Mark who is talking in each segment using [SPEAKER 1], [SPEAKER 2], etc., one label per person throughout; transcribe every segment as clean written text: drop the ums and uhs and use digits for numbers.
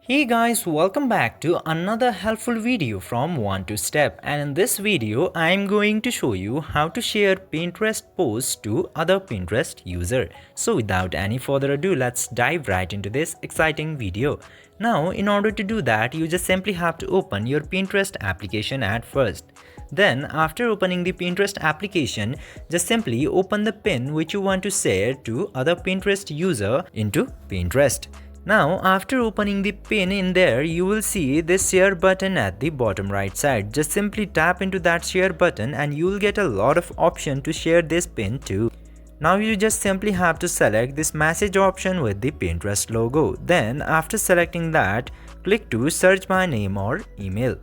[SPEAKER 1] Hey guys, welcome back to another helpful video from One to Step, and in this video I am going to show you how to share Pinterest posts to other Pinterest user. So without any further ado, let's dive right into this exciting video. Now in order to do that, you just simply have to open your Pinterest application at first. Then after opening the Pinterest application, just simply open the pin which you want to share to other Pinterest user into Pinterest. Now after opening the pin in there, you will see this share button at the bottom right side. Just simply tap into that share button and you will get a lot of option to share this pin to. Now you just simply have to select this message option with the Pinterest logo. Then after selecting that, click to search by name or email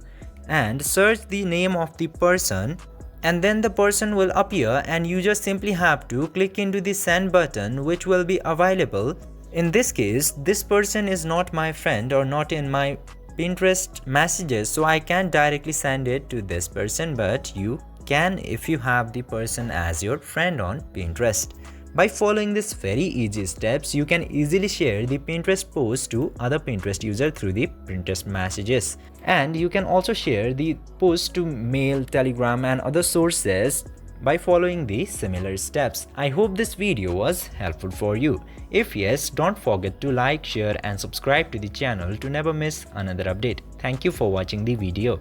[SPEAKER 1] and search the name of the person, and then the person will appear and you just simply have to click into the send button which will be available. In this case, this person is not my friend or not in my Pinterest messages, so I can't directly send it to this person, but you can if you have the person as your friend on Pinterest. By following these very easy steps, you can easily share the Pinterest post to other Pinterest user through the Pinterest messages. And you can also share the post to mail, Telegram and other sources by following the similar steps. I hope this video was helpful for you. If yes, don't forget to like, share and subscribe to the channel to never miss another update. Thank you for watching the video.